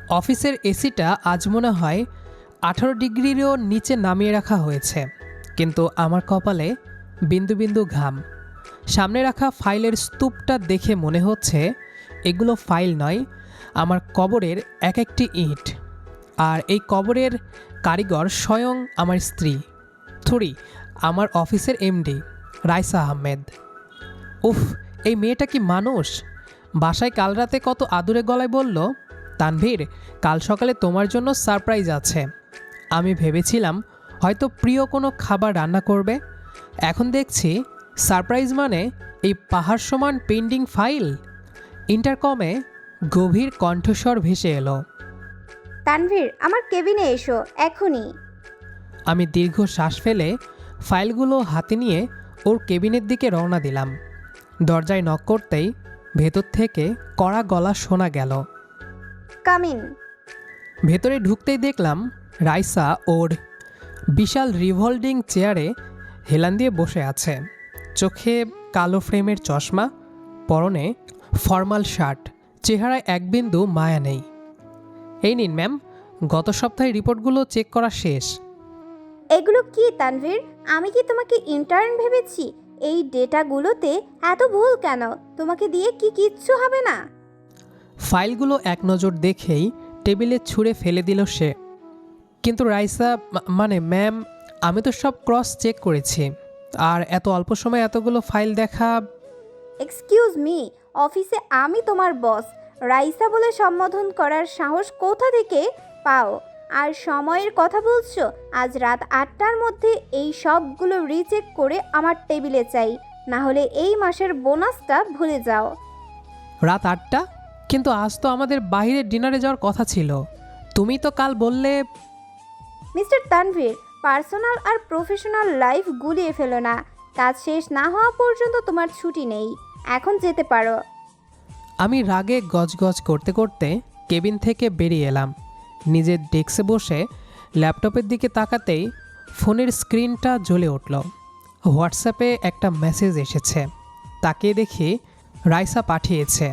অফিসের এসিটা আজ মনে হয় 18 ডিগ্রিরও নিচে নামিয়ে রাখা হয়েছে, কিন্তু আমার কপালে বিন্দু বিন্দু ঘাম। সামনে রাখা ফাইলের স্তূপটা দেখে মনে হচ্ছে এগুলো ফাইল নয়, আমার কবরের এক একটি ইট। আর এই কবরের কারিগর স্বয়ং আমার স্ত্রী, থুরি আমার অফিসের এমডি রাইসা আহমেদ। উফ, এই মেয়েটা কি মানুষ! বাসায় কাল রাতে কত আদুরে গলায় বলল, তানভীর, কাল সকালে তোমার জন্য সারপ্রাইজ আছে। আমি ভেবেছিলাম হয়তো প্রিয় কোনো খাবার রান্না করবে, এখন দেখছি সারপ্রাইজ মানে এই পাহাড় সমান পেন্ডিং ফাইল। ইন্টারকমে গভীর কণ্ঠস্বর ভেসে এলো, তানভীর, আমার কেবিনে এসো এখনই। আমি দীর্ঘ শ্বাস ফেলে ফাইলগুলো হাতে নিয়ে ওর কেবিনের দিকে রওনা দিলাম। দরজায় নক করতেই ভেতর থেকে কড়া গলা শোনা গেল, কাম ইন। ভেতরে ঢুকতেই দেখলাম রাইসা ওর বিশাল রিভলভিং চেয়ারে হেলান দিয়ে বসে আছে। চোখে কালো ফ্রেমের চশমা, পরনে ফর্মাল শার্ট, চেহারায় এক বিন্দু মায়া নেই। এই নিন ম্যাম, গত সপ্তাহের রিপোর্টগুলো চেক করা শেষ। এগুলো কি তানভীর? আমি কি তোমাকে ইন্টার্ন ভেবেছি? এই ডেটাগুলোতে এত ভুল কেন? তোমাকে দিয়ে কি কিচ্ছু হবে না? ফাইলগুলো এক নজর দেখেই টেবিলে ছুঁড়ে ফেলে দিল সে। কিন্তু রাইসা, মানে ম্যাম, আমি তো সব ক্রস চেক করেছি, আর এত অল্প সময় এতগুলো ফাইল দেখা। এক্সকিউজ মি, অফিসে আমি তোমার বস। রাইসা বলে সম্বোধন করার সাহস কোথা থেকে পাও? আর সময়ের কথা বলছো? আজ রাত 8টার মধ্যে এই সবগুলো রিচেক করে আমার টেবিলে চাই, না হলে এই মাসের বোনাসটা ভুলে যাও। রাত 8টা? কিন্তু আজ তো আমাদের বাইরে ডিনারে যাওয়ার কথা ছিল। তুমি তো কাল বললে। মিস্টার তানভীর, পার্সোনাল আর প্রফেশনাল লাইফ গুলিয়ে ফেলো না। কাজ শেষ না হওয়া পর্যন্ত তোমার ছুটি নেই, এখন যেতে পারো। আমি রাগে গজগজ করতে করতে কেবিন থেকে বেরিয়ে এলাম। নিজের ডেস্কে বসে ল্যাপটপের দিকে তাকাতেই ফোনের স্ক্রিনটা জ্বলে উঠল। হোয়াটসঅ্যাপে একটা মেসেজ এসেছে। তাকিয়ে দেখি রাইসা পাঠিয়েছে,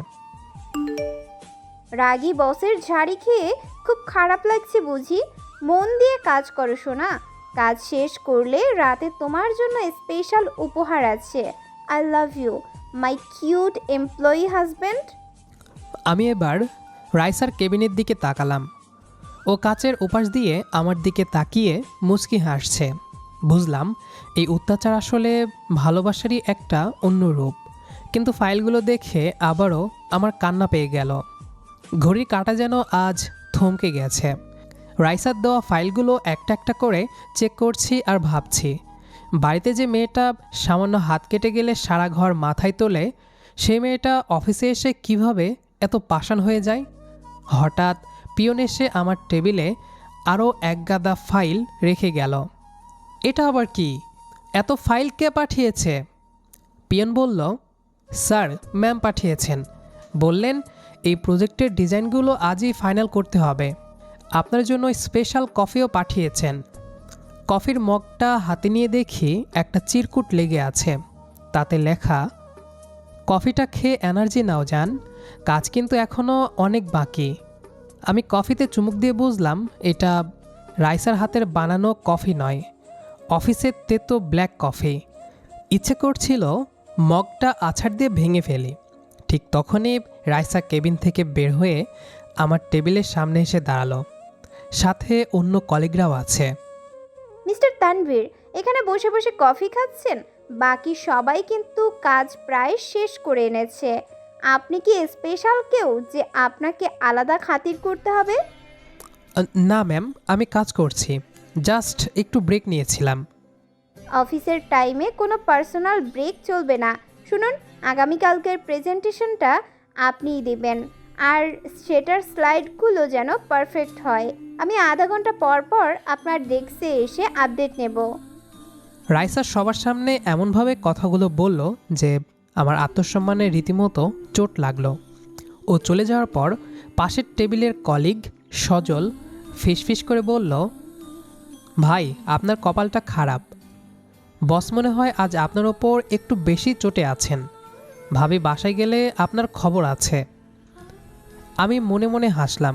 রাগী বসের ঝাড়ি খেয়ে খুব খারাপ লাগছে বুঝি? মন দিয়ে কাজ করো শোনা। কাজ শেষ করলে রাতে তোমার জন্য স্পেশাল উপহার আছে। I love you my cute employee husband. আমি এবার রাইসার কেবিনের দিকে তাকালাম। ও কাচের ওপাশ দিয়ে আমার দিকে তাকিয়ে মুচকি হাসছে। বুঝলাম এই অত্যাচার আসলে ভালোবাসারই একটা অন্য রূপ। কিন্তু ফাইলগুলো দেখে আবারও আমার কান্না পেয়ে গেল। ঘড়ির কাঁটা যেন আজ থমকে গেছে। রাইসার দেওয়া ফাইলগুলো একটা একটা করে চেক করছি আর ভাবছি, বাড়িতে যে মেয়েটা সামান্য হাত কেটে গেলে সারা ঘর মাথায় তোলে, সেই মেয়েটা অফিসে এসে কিভাবে এত পাষাণ হয়ে যায়। হঠাৎ পিয়ন এসে আমার টেবিলে আরও এক গাদা ফাইল রেখে গেল। এটা আবার কি? এত ফাইল কে পাঠিয়েছে? পিয়ন বলল, স্যার, ম্যাম পাঠিয়েছেন। বললেন এই প্রজেক্টের ডিজাইনগুলো আজই ফাইনাল করতে হবে। আপনার জন্য স্পেশাল কফিও পাঠিয়েছেন। কফির মগটা হাতে নিয়ে দেখি একটা চিরকুট লেগে আছে। তাতে লেখা, কফিটা খেয়ে এনার্জি নাও যান, কাজ কিন্তু এখনও অনেক বাকি। আমি কফিতে চুমুক দিয়ে বুঝলাম এটা রাইসার হাতের বানানো কফি নয়, অফিসের তেতো ব্ল্যাক কফি। ইচ্ছে করছিল মগটা আছাড় দিয়ে ভেঙে ফেলি। ঠিক তখনই রাইসা কেবিন থেকে বের হয়ে আমার টেবিলের সামনে এসে দাঁড়ালো। সাথে অন্য কলিগরাও আছে। মিস্টার তানভীর, এখানে বসে বসে কফি খাচ্ছেন? বাকি সবাই কিন্তু কাজ প্রায় শেষ করে এনেছে। আপনি কি স্পেশাল কেউ যে আপনাকে আলাদা খাতির করতে হবে? না ম্যাম, আমি কাজ করছি, জাস্ট একটু ব্রেক নিয়েছিলাম। অফিসের টাইমে কোনো পার্সোনাল ব্রেক চলবে না। শুনুন, আগামীকালকের প্রেজেন্টেশনটা আপনিই দেবেন, আর সেটার স্লাইডগুলো যেন পারফেক্ট হয়। আমি আধা ঘন্টা পর পর আপনার ডেস্কে এসে আপডেট নেব। রাইসা সবার সামনে এমনভাবে কথাগুলো বলল যে আমার আত্মসম্মানের রীতিমতো চোট লাগলো। ও চলে যাওয়ার পর পাশের টেবিলের কলিগ সজল ফিসফিস করে বলল, ভাই, আপনার কপালটা খারাপ। বস মনে হয় আজ আপনার ওপর একটু বেশি চটে আছেন। ভাবি বাসায় গেলে আপনার খবর আছে। আমি মনে মনে হাসলাম,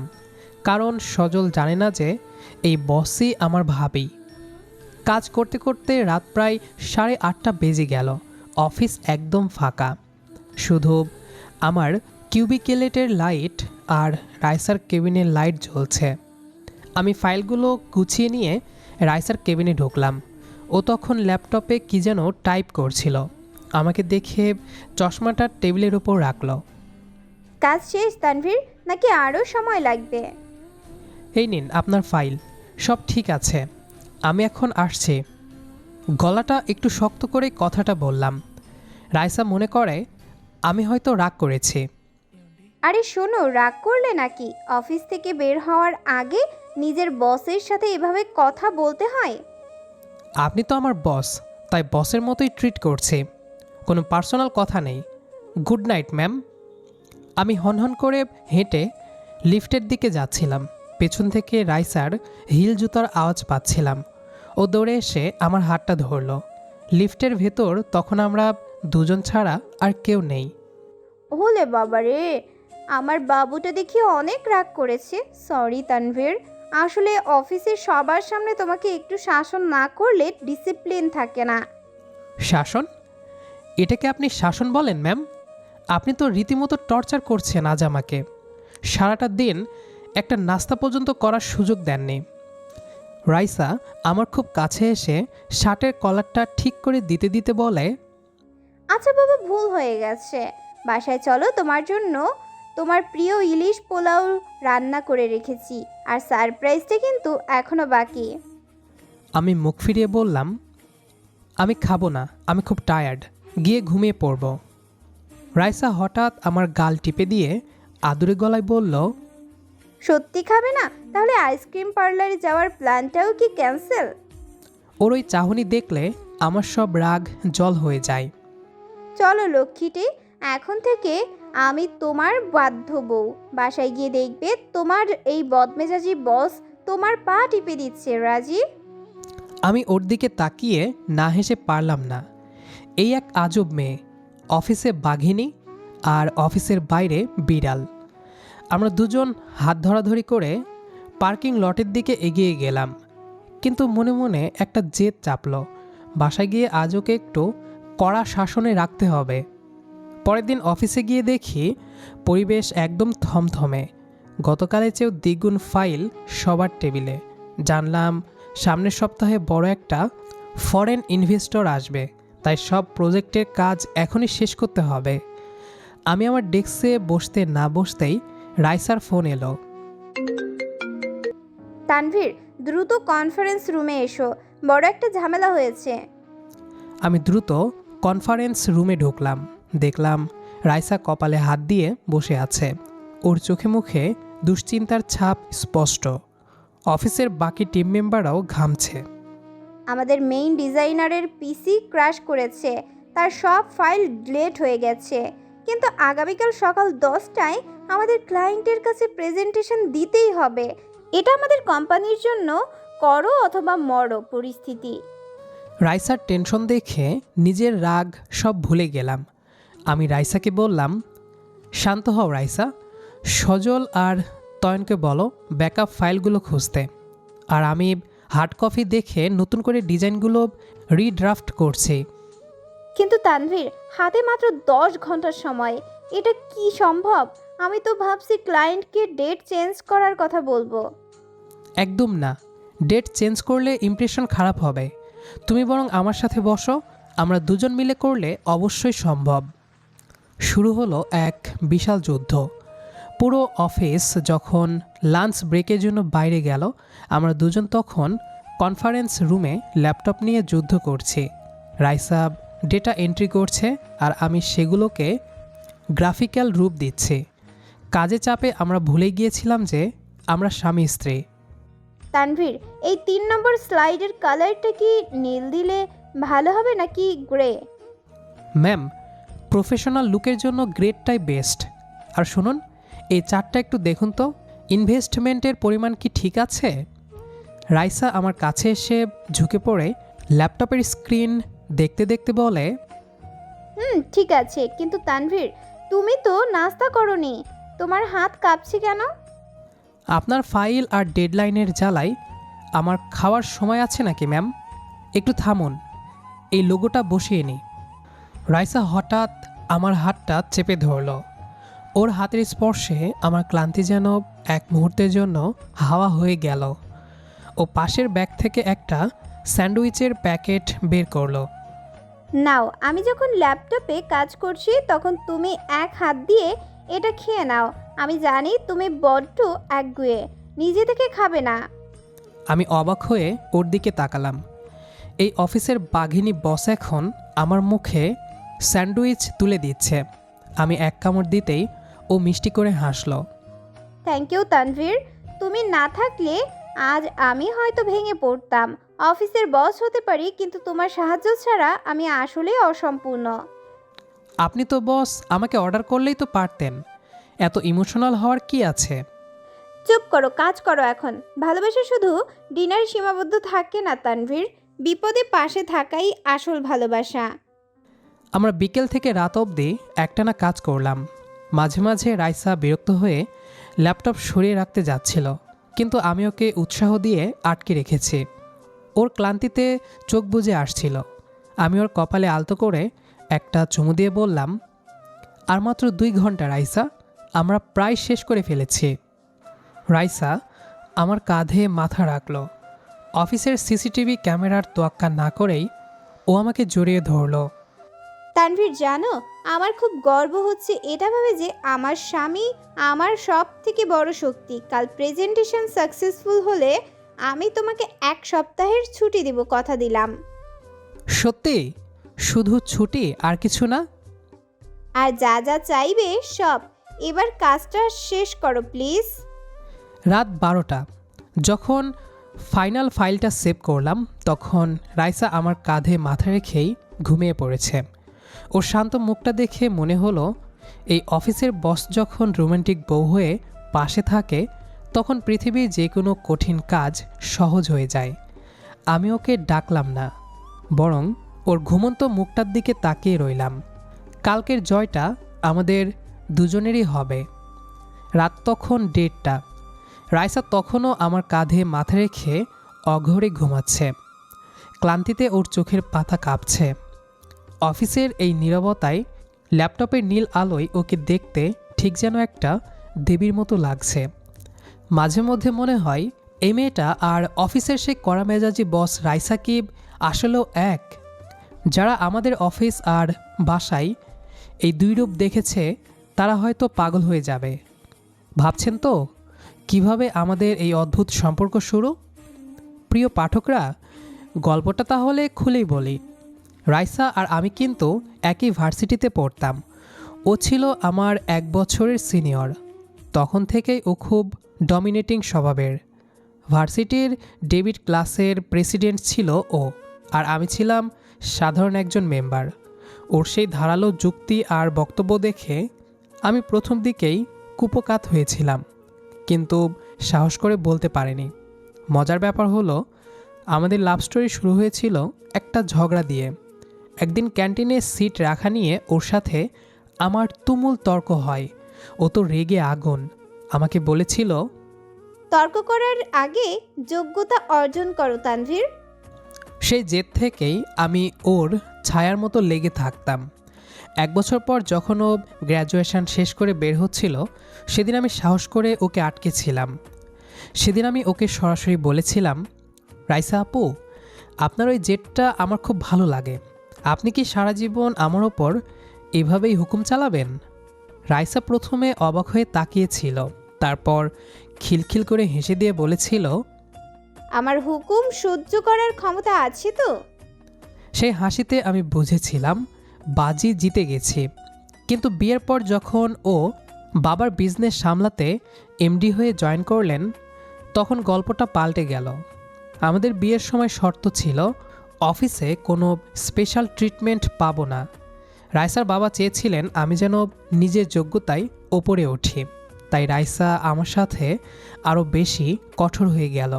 কারণ সজল জানে না যে এই বসই আমার ভাবি। কাজ করতে করতে রাত প্রায় 8:30 বেজে গেল। অফিস একদম ফাঁকা, শুধু আমার কিউবিকেলেটের লাইট আর রাইসার কেবিনের লাইট জ্বলছে। আমি ফাইলগুলো গুছিয়ে নিয়ে রাইসার কেবিনে ঢুকলাম। ও তখন ল্যাপটপে কী যেন টাইপ করছিল। আমাকে দেখে চশমাটা টেবিলের উপর রাখলো। কাজ শেষ তানভীর, নাকি আরও সময় লাগবে? এই নিন আপনার ফাইল, সব ঠিক আছে, আমি এখন আসছি। গলাটা একটু শক্ত করে কথাটা বললাম। রাইসা মনে করে আমি হয়তো রাগ করেছি। আরে শোনো, রাগ করলে নাকি? অফিস থেকে বের হওয়ার আগে নিজের বসের সাথে এভাবে কথা বলতে হয়? আপনি তো আমার বস, তাই বসের মতোই ট্রিট করছি, কোনো পার্সোনাল কথা নেই। Good night ma'am. আমি হনহন করে হেঁটে লিফটের দিকে যাচ্ছিলাম। পেছন থেকে রাইসার হিল জুতার আওয়াজ পাচ্ছিলাম। ও দৌড়ে এসে আমার হাতটা ধরল। লিফটের ভেতর তখন আমরা দুজন ছাড়া আর কেউ নেই। হলে বাবা রে, আমার বাবুটা দেখি অনেক রাগ করেছে। সরি তানভীর, আসলে অফিসের সবার সামনে তোমাকে একটু শাসন না করলে ডিসিপ্লিন থাকে না। শাসন? এটাকে আপনি শাসন বলেন ম্যাম? আপনি তো রীতিমতো টর্চার করছেন আজ আমাকে। সারাটা দিন একটা নাস্তা পর্যন্ত করার সুযোগ দেননি। রাইসা আমার খুব কাছে এসে শার্টের কলারটা ঠিক করে দিতে দিতে বলে, আচ্ছা বাবা, ভুল হয়ে গেছে। বাসায় চলো, তোমার জন্য তোমার প্রিয় ইলিশ পোলাও রান্না করে রেখেছি। আর সারপ্রাইজটা কিন্তু এখনো বাকি। আমি মুখ ফিরিয়ে বললাম, আমি খাবো না, আমি খুব টায়ার্ড, গিয়ে ঘুমিয়ে পড়ব। রাইসা হঠাৎ আমার গাল টিপে দিয়ে আদুরে গলায় বলল, সত্যি খাবে না? তাহলে আইসক্রিম পার্লারে যাওয়ার প্ল্যানটাও কি ক্যান্সেল? ওর ওই চাহনি দেখলে আমার সব রাগ জল হয়ে যায়। চলো লক্ষ্মীটি, এখন থেকে আমি তোমার বাধ্য বউ। বাসায় গিয়ে দেখবে তোমার এই বদমেজাজি বস তোমার পা টিপে দিচ্ছে। রাজি? আমি ওর দিকে তাকিয়ে না হেসে পারলাম না। এই এক আজব মেয়ে, অফিসে বাঘিনী আর অফিসের বাইরে বিড়াল। আমরা দুজন হাত ধরাধরি করে পার্কিং লটের দিকে এগিয়ে গেলাম, কিন্তু মনে মনে একটা জেদ চাপল। বাসায় গিয়ে আজ ওকে একটু কড়া শাসনে রাখতে হবে। পরের দিন অফিসে গিয়ে দেখি পরিবেশ একদম থমথমে। গতকালের চেয়েও দ্বিগুণ ফাইল সবার টেবিলে। জানলাম সামনের সপ্তাহে বড় একটা ফরেন ইনভেস্টর আসবে, তাই সব প্রজেক্টের কাজ এখনই শেষ করতে হবে। আমি আমার ডেস্কে বসতে না বসতেই রাইসার ফোন এলো। তানভীর, দ্রুত কনফারেন্স রুমে এসো, বড় একটা ঝামেলা হয়েছে। আমি দ্রুত কনফারেন্স রুমে ঢুকলাম। দেখলাম রাইসা কপালে হাত দিয়ে বসে আছে। ওর চোখে মুখে দুশ্চিন্তার ছাপ স্পষ্ট। অফিসের বাকি টিম মেম্বাররাও ঘামছে। আমাদের মেইন ডিজাইনারের পিসি ক্র্যাশ করেছে, তার সব ফাইল ডিলিট হয়ে গেছে। কিন্তু আগামীকাল সকাল 10টায় আমাদের ক্লায়েন্টের কাছে প্রেজেন্টেশন দিতেই হবে। এটা আমাদের কোম্পানির জন্য করো অথবা মরো পরিস্থিতি। রাইসার টেনশন দেখে নিজের রাগ সব ভুলে গেলাম। আমি রাইসাকে বললাম, শান্ত হও রাইসা, সজল আর তয়নকে বলো ব্যাকআপ ফাইলগুলো খুঁজতে। আর আমি হার্ড কপি দেখে নতুন করে ডিজাইনগুলো রিড্রাফট করছি। কিন্তু তানভীর, হাতে মাত্র 10 ঘন্টার সময়, এটা কি সম্ভব? আমি তো ভাবছি ক্লায়েন্টকে ডেট চেঞ্জ করার কথা বলবো। একদম না, ডেট চেঞ্জ করলে ইমপ্রেশন খারাপ হবে। তুমি বরং আমার সাথে বসো, আমরা দুজন মিলে করলে অবশ্যই সম্ভব। শুরু হলো এক বিশাল যুদ্ধ। পুরো অফিস যখন লাঞ্চ ব্রেকের জন্য বাইরে গেল, আমরা দুজন তখন কনফারেন্স রুমে ল্যাপটপ নিয়ে যুদ্ধ করছি। রাইসা ডেটা এন্ট্রি করছে আর আমি সেগুলোকে গ্রাফিক্যাল রূপ দিচ্ছি। কাজে চাপে আমরা ভুলে গিয়েছিলাম যে আমরা স্বামী স্ত্রী। তানভীর, এই 3 নম্বর স্লাইডের কালারটা কি নীল দিলে ভালো হবে নাকি গ্রে? ম্যাম, প্রফেশনাল লুকের জন্য গ্রেডটাই বেস্ট। আর শুনুন, এই চার্টটা একটু দেখুন তো, ইনভেস্টমেন্টের পরিমাণ কি ঠিক আছে? রাইসা আমার কাছে এসে ঝুঁকে পড়ে ল্যাপটপের স্ক্রিন দেখতে দেখতে বলে, ঠিক আছে, কিন্তু তানভীর তুমি তো নাস্তা করোনি, তোমার হাত কাঁপছে কেন? আপনার ফাইল আর ডেডলাইনের জ্বালায় আমার খাওয়ার সময় আছে নাকি ম্যাম? একটু থামুন, এই লোগোটা বসিয়ে নিই। রাইসা হঠাৎ আমার হাতটা চেপে ধরল। ওর হাতের স্পর্শে আমার ক্লান্তি যেন এক মুহূর্তের জন্য হাওয়া হয়ে গেল। ও পাশের ব্যাগ থেকে একটা স্যান্ডউইচের প্যাকেট বের করলো। নাও, আমি যখন ল্যাপটপে কাজ করছি তখন তুমি এক হাত দিয়ে এটা খেয়ে নাও। আমি জানি তুমি বড্ড একগুঁয়ে, নিজে থেকে খাবে না। আমি অবাক হয়ে ওর দিকে তাকালাম। এই অফিসের বাঘিনী বস এখন আমার মুখে স্যান্ডউইচ তুলে দিচ্ছে। আমি এক কামড় দিতেই ও মিষ্টি করে হাসল। থ্যাংক ইউ তানভীর, তুমি না থাকলে আজ আমি হয়তো ভেঙে পড়তাম। অফিসের বস হতে পারি, কিন্তু তোমার সাহায্য ছাড়া আমি আসলেই অসম্পূর্ণ। আপনি তো বস, আমাকে অর্ডার করলেই তো পারতেন, এত ইমোশনাল হওয়ার কি আছে? চুপ করো, কাজ করো এখন। ভালোবাসা শুধু ডিনারে সীমাবদ্ধ থাকে না তানভীর, বিপদে পাশে থাকাই আসল ভালোবাসা। আমরা বিকেল থেকে রাত অবধি একটানা কাজ করলাম। মাঝে মাঝে রাইসা বিরক্ত হয়ে ল্যাপটপ সরিয়ে রাখতে যাচ্ছিল, কিন্তু আমি ওকে উৎসাহ দিয়ে আটকে রেখেছি। ওর ক্লান্তিতে চোখ বুজে আসছিল। আমি ওর কপালে আলতো করে একটা চুমু দিয়ে বললাম, আর মাত্র 2 ঘন্টা রাইসা, আমরা প্রায় শেষ করে ফেলেছি। রাইসা আমার কাঁধে মাথা রাখল। অফিসের সিসিটিভি ক্যামেরার তোয়াক্কা না করেই ও আমাকে জড়িয়ে ধরল। তানভীর, জানো আমার খুব গর্ব হচ্ছে এটা ভেবে যে আমার স্বামী আমার সব থেকে বড় শক্তি। কাল প্রেজেন্টেশন সাকসেসফুল হলে আমি তোমাকে 1 সপ্তাহের ছুটি দিব, কথা দিলাম। সত্যি? শুধু ছুটি, আর কিছু না? আর যা যা চাইবে সব। এবার কাজটা শেষ করো প্লিজ। রাত 12টা। যখন ফাইনাল ফাইলটা সেভ করলাম তখন রাইসা আমার কাঁধে মাথা রেখেই ঘুমিয়ে পড়েছে। ওর শান্ত মুখটা দেখে মনে হলো এই অফিসের বস যখন রোমান্টিক বউ হয়ে পাশে থাকে তখন পৃথিবীর যে কোনো কঠিন কাজ সহজ হয়ে যায়। আমি ওকে ডাকলাম না, বরং ওর ঘুমন্ত মুখটার দিকে তাকিয়ে রইলাম। কালকের জয়টা আমাদের দুজনেরই হবে। রাত তখন 1:30। রাইসা তখনও আমার কাঁধে মাথা রেখে অঘরে ঘুমাচ্ছে। ক্লান্তিতে ওর চোখের পাতা কাঁপছে। অফিসের এই নীরবতায় ল্যাপটপের নীল আলোয় ওকে দেখতে ঠিক যেন একটা দেবীর মতো লাগছে। মাঝে মধ্যে মনে হয় এই মেয়েটা আর অফিসের সেই কড়া মেজাজি বস রাইসা কি আসলেও এক? যারা আমাদের অফিস আর বাসায় এই 2 রূপ দেখেছে তারা হয়তো পাগল হয়ে যাবে। ভাবছেন তো কিভাবে আমাদের এই অদ্ভুত সম্পর্ক শুরু? প্রিয় পাঠকরা, গল্পটা তাহলে খুলেই বলি। রাইসা আর আমি কিন্তু একই ভার্সিটিতে পড়তাম। ও ছিল আমার 1 বছরের সিনিয়র। তখন থেকেই ও খুব ডমিনেটিং স্বভাবের। ভার্সিটির ডেভিড ক্লাসের প্রেসিডেন্ট ছিল ও, আর আমি ছিলাম সাধারণ একজন মেম্বার। ওর সেই ধারালো যুক্তি আর বক্তব্য দেখে আমি প্রথম দিকেই কুপোকাত হয়েছিলাম, কিন্তু সাহস করে বলতে পারিনি। মজার ব্যাপার হলো আমাদের লাভ স্টোরি শুরু হয়েছিল একটা ঝগড়া দিয়ে। একদিন ক্যান্টিনে সিট রাখা নিয়ে ওর সাথে আমার তুমুল তর্ক হয়। ও তো রেগে আগুন। আমাকে বলেছিল, তর্ক করার আগে যোগ্যতা অর্জন করো তানভীর। সেই জেদ থেকেই আমি ওর ছায়ার মতো লেগে থাকতাম। 1 বছর পর যখন ও গ্র্যাজুয়েশন শেষ করে বের হচ্ছিল সেদিন আমি সাহস করে ওকে আটকেছিলাম। সেদিন আমি ওকে সরাসরি বলেছিলাম, রাইসা আপু, আপনার ওই জেদটা আমার খুব ভালো লাগে। আপনি কি সারা জীবন আমার ওপর এভাবেই হুকুম চালাবেন? রাইসা প্রথমে অবাক হয়ে তাকিয়েছিল, তারপর খিলখিল করে হেসে দিয়ে বলেছিল, আমার হুকুম সহ্য করার ক্ষমতা আছে তো? সেই হাসিতে আমি বুঝেছিলাম বাজি জিতে গেছি। কিন্তু বিয়ের পর যখন ও বাবার বিজনেস সামলাতে এমডি হয়ে জয়েন করলেন তখন গল্পটা পাল্টে গেল। আমাদের বিয়ের সময় শর্ত ছিল অফিসে কোনো স্পেশাল ট্রিটমেন্ট পাবো না। রাইসার বাবা চেয়েছিলেন আমি যেন নিজের যোগ্যতায় ওপরে উঠি, তাই রাইসা আমার সাথে আরও বেশি কঠোর হয়ে গেল।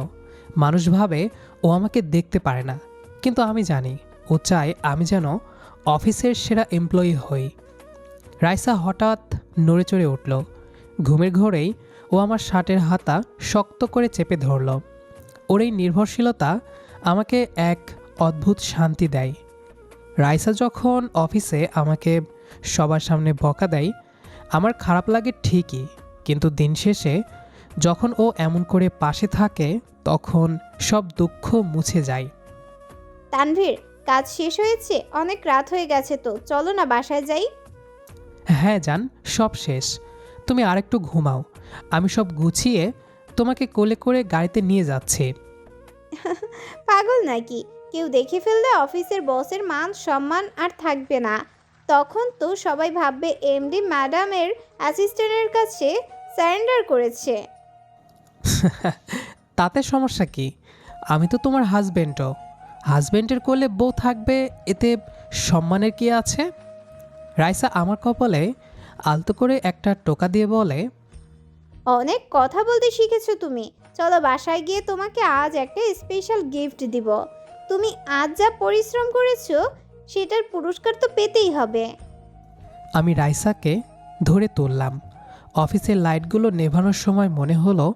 মানুষ ভাবে ও আমাকে দেখতে পারে না, কিন্তু আমি জানি ও চায় আমি যেন অফিসের সেরা এমপ্লয়ি হই। রাইসা হঠাৎ নড়ে চড়ে উঠল। ঘুমের ঘোরেই ও আমার শার্টের হাতা শক্ত করে চেপে ধরল। ওর এই নির্ভরশীলতা আমাকে এক অদ্ভুত শান্তি দেয়। রাইসা যখন অফিসে আমাকে সবার সামনে বকা দেয় আমার খারাপ লাগে ঠিকই, কিন্তু দিন শেষে যখন ও এমন করে পাশে থাকে তখন সব দুঃখ মুছে যায়। তানভীর, কাজ শেষ হয়েছে? অনেক রাত হয়ে গেছে তো, চলো না বাসায় যাই। হ্যাঁ জান, সব শেষ। তুমি আরেকটু ঘুমাও, আমি সব গুছিয়ে তোমাকে কোলে করে গাড়িতে নিয়ে যাচ্ছি। পাগল নাকি? কেউ দেখে ফেললে অফিসের বসের মান সম্মান আর থাকবে না। তখন তো সবাই ভাববে এমডি ম্যাডামের অ্যাসিস্ট্যান্টের কাছে সারেন্ডার করেছে। তাতে সমস্যা কি? আমি তো তোমার হাজবেন্ডও। হাজবেন্ডের কোলে বউ থাকবে, এতে সম্মানের কি আছে? রাইসা আমার কপালে আলতো করে একটা টোকা দিয়ে বলে, অনেক কথা বলতে শিখেছো তুমি। চলো বাসায় গিয়ে তোমাকে আজ একটা স্পেশাল গিফট দিব। তুমি আজ যা পরিশ্রম করেছো সেটার পুরস্কার তো পেতেই হবে। আমি রাইসাকে ধরে তুললাম। অফিসের লাইটগুলো নেভানোর সময় মনে হলো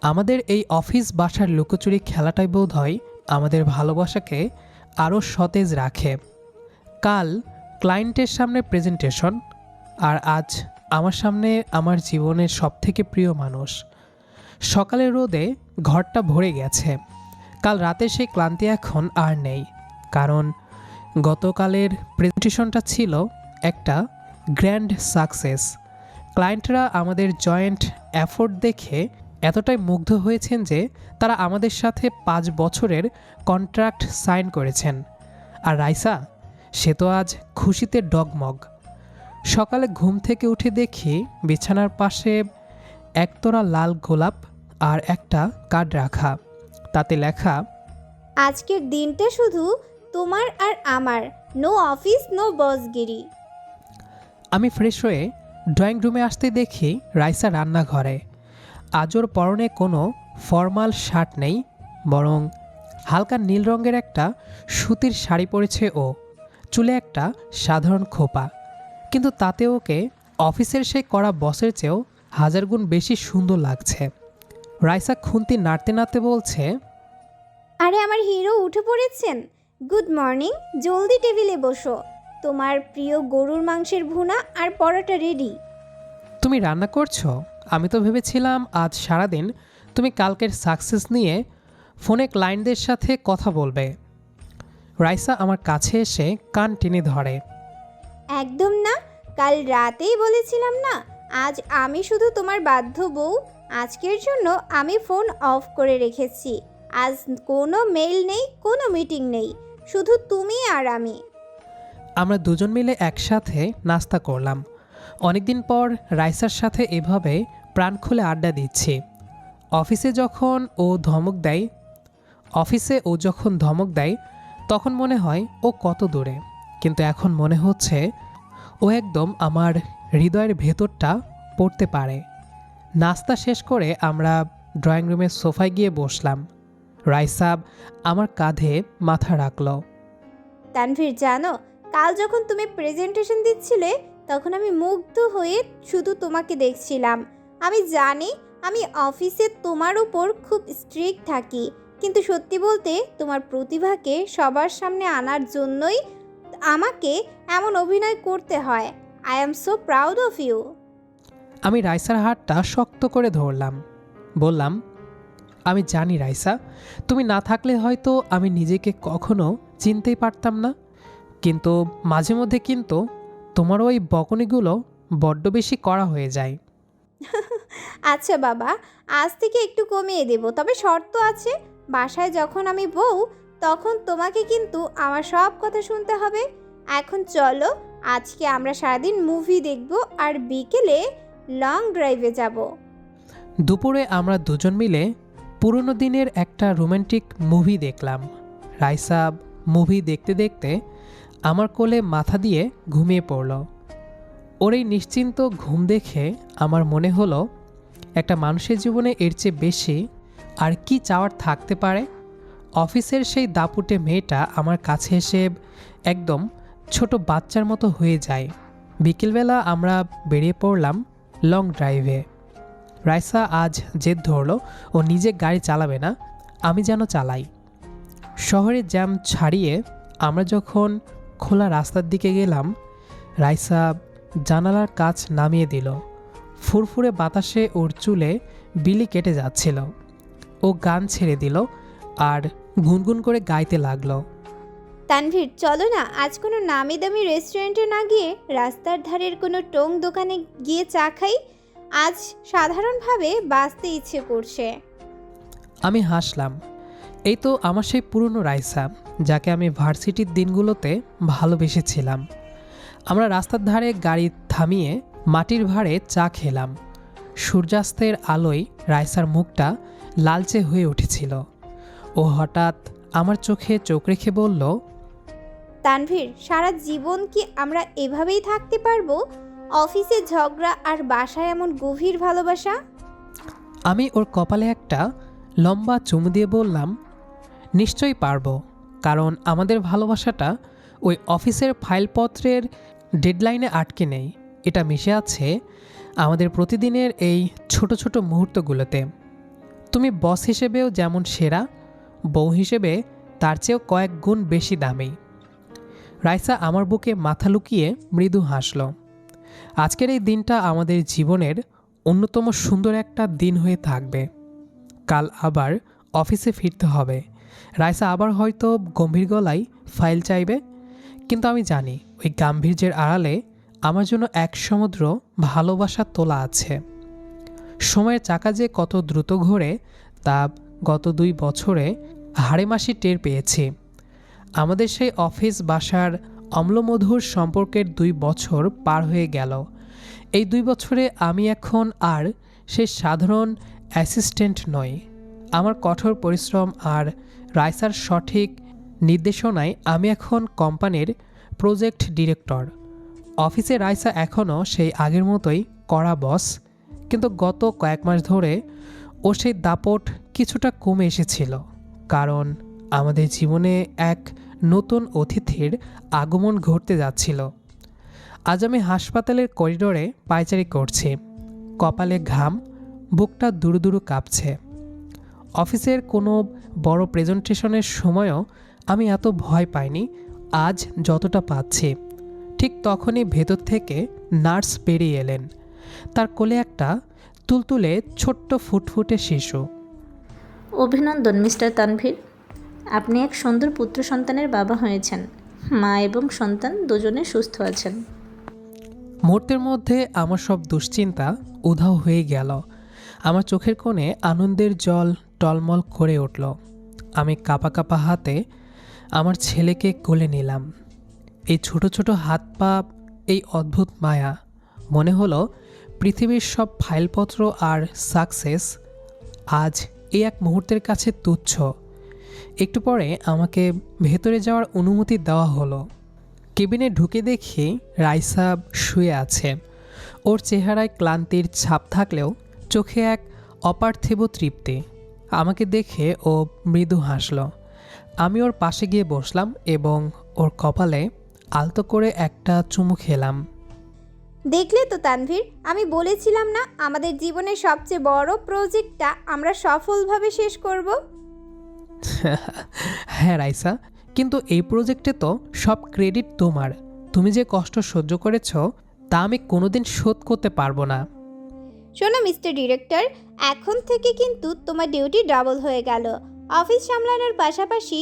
আমাদের এই অফিস বাসার লুকোচুরি খেলাটাই বোধ হয় আমাদের ভালোবাসাকে আরও সতেজ রাখে। কাল ক্লায়েন্টের সামনে প্রেজেন্টেশন, আর আজ আমার সামনে আমার জীবনের সবথেকে প্রিয় মানুষ। সকালের রোদে ঘরটা ভরে গেছে। কাল রাতে সেই ক্লান্তি এখন আর নেই, কারণ গতকালের প্রেজেন্টেশনটা ছিল একটা গ্র্যান্ড সাকসেস। ক্লায়েন্টরা আমাদের জয়েন্ট এফোর্ট দেখে এতটাই মুগ্ধ হয়েছেন যে তারা আমাদের সাথে 5 বছরের কন্ট্রাক্ট সাইন করেছেন। আর রাইসা, সে তো আজ খুশিতে ডগমগ। সকালে ঘুম থেকে উঠে দেখি বিছানার পাশে একতরা লাল গোলাপ আর একটা কার্ড রাখা, তাতে লেখা, আজকের দিনটা শুধু তোমার আর আমার, নো অফিস নো বসগিরি। আমি ফ্রেশ হয়ে ড্রয়িং রুমে আসতে দেখি রাইসা রান্নাঘরে। আজ ওর পরনে কোনো ফর্মাল শার্ট নেই, বরং হালকা নীল রঙের একটা সুতির শাড়ি পরেছে ও। চুলে একটা সাধারণ খোপা, কিন্তু তাতে ওকে অফিসের সেই কড়া বসের চেয়েও 1000 গুণ বেশি সুন্দর লাগছে। রাইসা খুন্তি নাড়তে নাড়তে বলছে, আরে আমার হিরো উঠে পড়েছেন। গুড মর্নিং, জলদি টেবিলে বসো। তোমার প্রিয় গরুর মাংসের ভুনা আর পরোটা রেডি। তুমি রান্না করছো? আমি তো ভেবেছিলাম আজ সারাদিন তুমি কালকের সাকসেস নিয়ে ফোনে ক্লায়েন্টদের সাথে কথা বলবে। রাইসা আমার কাছে এসে কান টেনে ধরে। একদম না, কাল রাতেই বলেছিলাম না আজ আমি শুধু তোমার বাধ্য বউ। আজকের জন্য আমি ফোন অফ করে রেখেছি। আজ কোনো মেইল নেই, কোনো মিটিং নেই, শুধু তুমি আর আমি। আমরা দুজন মিলে একসাথে নাস্তা করলাম। অনেকদিন পর রাইসার সাথে এভাবে প্রাণ খুলে আড্ডা দিচ্ছি। অফিসে যখন ও ধমক দেয় তখন মনে হয় ও কত দূরে, কিন্তু এখন মনে হচ্ছে ও একদম আমার হৃদয়ের ভেতরটা পড়তে পারে। নাস্তা শেষ করে আমরা ড্রয়িং রুমের সোফায় গিয়ে বসলাম। রাইসা আমার কাঁধে মাথা রাখল। তানভীর, জানো কাল যখন তুমি প্রেজেন্টেশন দিচ্ছিলে তখন আমি মুগ্ধ হয়ে শুধু তোমাকে দেখছিলাম। আমি জানি আমি অফিসে তোমার উপর খুব স্ট্রিক্ট থাকি, কিন্তু সত্যি বলতে তোমার প্রতিভাকে সবার সামনে আনার জন্যই আমাকে এমন অভিনয় করতে হয়। I am so proud of you. আমি রাইসার হাতটা শক্ত করে ধরলাম, বললাম, আমি জানি রাইসা, তুমি না থাকলে হয়তো আমি নিজেকে কখনো চিনতেই পারতাম না, কিন্তু মাঝে মধ্যে কিন্তু তোমার ওই বকুনিগুলো বড্ড বেশি কড়া হয়ে যায়। আচ্ছা বাবা, আজ থেকে একটু কমিয়ে দেব, তবে শর্ত আছে। বাসায় যখন আমি বউ তখন তোমাকে কিন্তু আমার সব কথা শুনতে হবে। এখন চলো, আজকে আমরা সারাদিন মুভি দেখব আর বিকেলে লং ড্রাইভে যাব। দুপুরে আমরা দুজন মিলে পুরনো দিনের একটা রোমান্টিক মুভি দেখলাম। রাইসা মুভি দেখতে দেখতে আমার কোলে মাথা দিয়ে ঘুমিয়ে পড়ল। ওর এই নিশ্চিন্ত ঘুম দেখে আমার মনে হলো একটা মানুষের জীবনে এর চেয়ে বেশি আর কি চাওয়ার থাকতে পারে। অফিসের সেই দাপুটে মেয়েটা আমার কাছে এসে একদম ছোট বাচ্চার মতো হয়ে যায়। বিকেলবেলা আমরা বেরিয়ে পড়লাম লং ড্রাইভে। রাইসা আজ জেদ ধরল ও নিজে গাড়ি চালাবে না, আমি যেন চালাই। শহরের জ্যাম ছাড়িয়ে আমরা যখন খোলা রাস্তার দিকে গেলাম, রাইসা জানালার কাচ নামিয়ে দিল। ফুরফুরে বাতাসে ওর চুলে বিলি কেটে যাচ্ছিল। ও গান ছেড়ে দিল আর গুনগুন করে গাইতে লাগলো। তানভীর, চলো না আজ কোনো নামি দামি রেস্টুরেন্টে না গিয়ে রাস্তার ধারের কোনো টং দোকানে গিয়ে চা খাই। আজ সাধারণভাবে বাঁচতে ইচ্ছে করছে। আমি হাসলাম। এই তো আমার সেই পুরনো রাইসা, যাকে আমি ভার্সিটির দিনগুলোতে ভালোবেসেছিলাম। আমরা রাস্তার ধারে গাড়ি থামিয়ে মাটির ভাঁড়ে চা খেলাম। সূর্যাস্তের আলোয় রাইসার মুখটা লালচে হয়ে উঠেছিল। ও হঠাৎ আমার চোখে চোখ রেখে বলল, তানভীর, সারা জীবন কি আমরা এভাবেই থাকতে পারবো? অফিসে ঝগড়া আর বাসায় এমন গভীর ভালোবাসা? আমি ওর কপালে একটা লম্বা চুমু দিয়ে বললাম, নিশ্চয়ই পারবো, কারণ আমাদের ভালোবাসাটা ওই অফিসের ফাইলপত্রের ডেডলাইনে আটকে নেই। এটা মিশে আছে আমাদের প্রতিদিনের এই ছোট ছোট মুহূর্তগুলোতে। তুমি বস হিসেবেও যেমন সেরা, বউ হিসেবে তার চেয়েও কয়েক গুণ বেশি দামি। রাইসা আমার বুকে মাথা লুকিয়ে মৃদু হাসল। আজকের এই দিনটা আমাদের জীবনের অন্যতম সুন্দর একটা দিন হয়ে থাকবে। কাল আবার অফিসে ফিরতে হবে। রাইসা আবার হয়তো গম্ভীর গলায় ফাইল চাইবে, কিন্তু আমি জানি ওই গাম্ভীর্যের আড়ালে আমার জন্য এক সমুদ্র ভালোবাসা তোলা আছে। সময়ের চাকা যে কত দ্রুত ঘোরে তা গত 2 বছরে হাড়ে মাসি টের পেয়েছি। আমাদের সেই অফিস বাসার অম্লমধুর সম্পর্কের 2 বছর পার হয়ে গেল। এই 2 বছরে আমি এখন আর সেই সাধারণ অ্যাসিস্ট্যান্ট নই। আমার কঠোর পরিশ্রম আর রাইসার সঠিক নির্দেশনায় আমি এখন কোম্পানির প্রজেক্ট ডিরেক্টর। অফিসে রাইসা এখনও সেই আগের মতোই কড়া বস, কিন্তু গত কয়েক মাস ধরে ও সেই দাপট কিছুটা কমে এসেছিল, কারণ আমাদের জীবনে এক নতুন অতিথির আগমন ঘটতে যাচ্ছিল। আজ আমি হাসপাতালের করিডোরে পায়চারি করছি, কপালে ঘাম, বুকটা দুরু দুরু কাঁপছে। অফিসের কোনো বড় প্রেজেন্টেশনের সময়ও আমি এত ভয় পাইনি আজ যতটা পাচ্ছি। ঠিক তখনই ভেতর থেকে নার্স বেরিয়ে এলেন। তার কোলে একটা তুলতুলে ছোট্ট ফুটফুটে শিশু। অভিনন্দন মিস্টার তানভীর, আপনি এক সুন্দর পুত্র সন্তানের বাবা হয়েছেন। মা এবং সন্তান দুজনে সুস্থ আছেন। মুহূর্তের মধ্যে আমার সব দুশ্চিন্তা উধাও হয়ে গেল। আমার চোখের কোণে আনন্দের জল টলমল করে উঠল। আমি কাঁপা কাঁপা হাতে আমার ছেলেকে কোলে নিলাম। এই ছোট ছোট হাত পা, এই অদ্ভুত মায়া। মনে হলো পৃথিবীর সব ফাইলপত্র আর সাকসেস আজ এই এক মুহূর্তের কাছে তুচ্ছ। একটু পরে আমাকে ভেতরে যাওয়ার অনুমতি দেওয়া হলো। কেবিনে ঢুকে দেখি রাইসা শুয়ে আছে। ওর চেহারায় ক্লান্তির ছাপ থাকলেও চোখে এক অপার্থিব তৃপ্তি। আমাকে দেখে ও মৃদু হাসল। আমি ওর পাশে গিয়ে বসলাম এবং ওর কপালে আলতো করে একটা চুমু খেলাম। দেখলে তো তানভীর, আমি বলেছিলাম না আমাদের জীবনের সবচেয়ে বড় প্রজেক্টটা আমরা সফলভাবে শেষ করব। হ্যাঁ রাইসা, কিন্তু এই প্রজেক্টে তো সব ক্রেডিট তোমার। তুমি যে কষ্ট সহ্য করেছ তা আমি কোনোদিন শোধ করতে পারবো না। শোনো মিস্টার ডিরেক্টর, এখন থেকে কিন্তু তোমার ডিউটি ডাবল হয়ে গেল। অফিস সামলানোর পাশাপাশি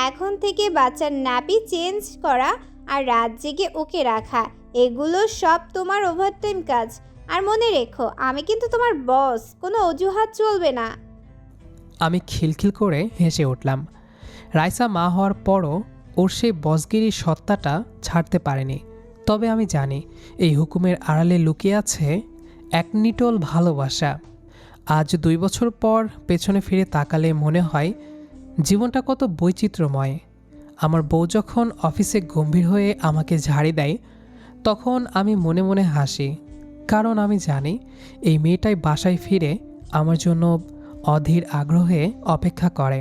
এখন থেকে বাচ্চার নাপি চেঞ্জ করা আর রাত জেগে ওকে রাখা, এগুলো সব তোমার ওভারটাইম কাজ। আর মনে রেখো, আমি কিন্তু তোমার বস, কোনো অজুহাত চলবে না। আমি খিলখিল করে হেসে উঠলাম। রাইসা মা হওয়ার পরও ওর সেই বসগিরি সত্তাটা ছাড়তে পারেনি। তবে আমি জানি এই হুকুমের আড়ালে লুকিয়ে আছে এক নিটল ভালোবাসা। আজ 2 বছর পর পেছনে ফিরে তাকালে মনে হয় জীবনটা কত বৈচিত্র্যময়। আমার বউ যখন অফিসে গম্ভীর হয়ে আমাকে ঝাড়ি দেয় তখন আমি মনে মনে হাসি, কারণ আমি জানি এই মেয়েটাই বাসায় ফিরে আমার জন্য অধীর আগ্রহে অপেক্ষা করে।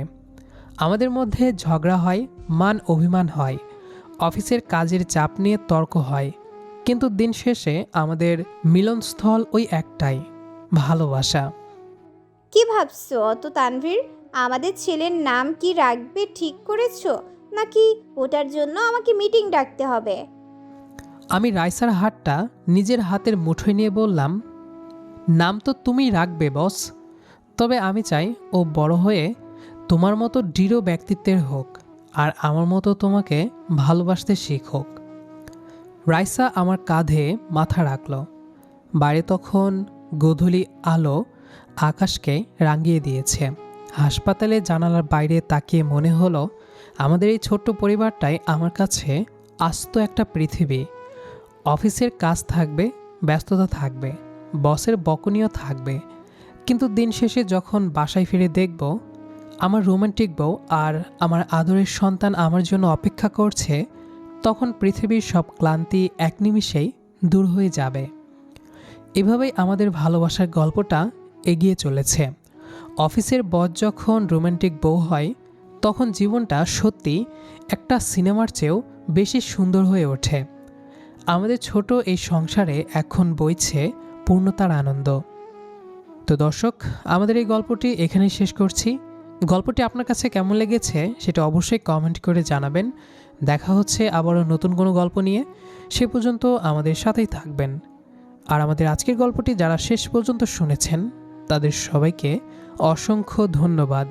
আমাদের মধ্যে ঝগড়া হয়, মান অভিমান হয়, অফিসের কাজের চাপ নিয়ে তর্ক হয়, কিন্তু দিন শেষে আমাদের মিলনস্থল ওই একটাই, ভালোবাসা। কি ভাবছো অত তানভীর? আমাদের ছেলের নাম কি রাখবে ঠিক করেছো, নাকি ওটার জন্য আমাকে মিটিং ডাকতে হবে? আমি রাইসার হাতটা নিজের হাতের মুঠোয় নিয়ে বললাম, নাম তো তুমিই রাখবে বস, তবে আমি চাই ও বড় হয়ে তোমার মতো দৃঢ় ব্যক্তিত্বের হোক, আর আমার মতো তোমাকে ভালোবাসতে শিখুক। রাইসা আমার কাঁধে মাথা রাখল। বাইরে তখন গোধূলি আলো আকাশকে রাঙিয়ে দিয়েছে। হাসপাতালে জানালার বাইরে তাকিয়ে মনে হলো আমাদের এই ছোট্ট পরিবারটাই আমার কাছে আস্ত একটা পৃথিবী। অফিসের কাজ থাকবে, ব্যস্ততা থাকবে, বসের বকুনিও থাকবে, কিন্তু দিন শেষে যখন বাসায় ফিরে দেখব আমার রোমান্টিক বউ আর আমার আদরের সন্তান আমার জন্য অপেক্ষা করছে, তখন পৃথিবীর সব ক্লান্তি এক নিমিষেই দূর হয়ে যাবে। এভাবেই আমাদের ভালোবাসার গল্পটা এগিয়ে চলেছে। অফিসের বস যখন রোমান্টিক বউ হয়, তখন জীবনটা সত্যি একটা সিনেমার চেয়েও বেশি সুন্দর হয়ে ওঠে। আমাদের ছোট এই সংসারে এখন বইছে পূর্ণতার আনন্দ। তো দর্শক, আমাদের এই গল্পটি এখানেই শেষ করছি। গল্পটি আপনার কাছে কেমন লেগেছে সেটা অবশ্যই কমেন্ট করে জানাবেন। দেখা হচ্ছে আবারও নতুন কোনো গল্প নিয়ে। সে পর্যন্ত আমাদের সাথেই থাকবেন। আর আমাদের আজকের গল্পটি যারা শেষ পর্যন্ত শুনেছেন তাদের সবাইকে অসংখ্য ধন্যবাদ।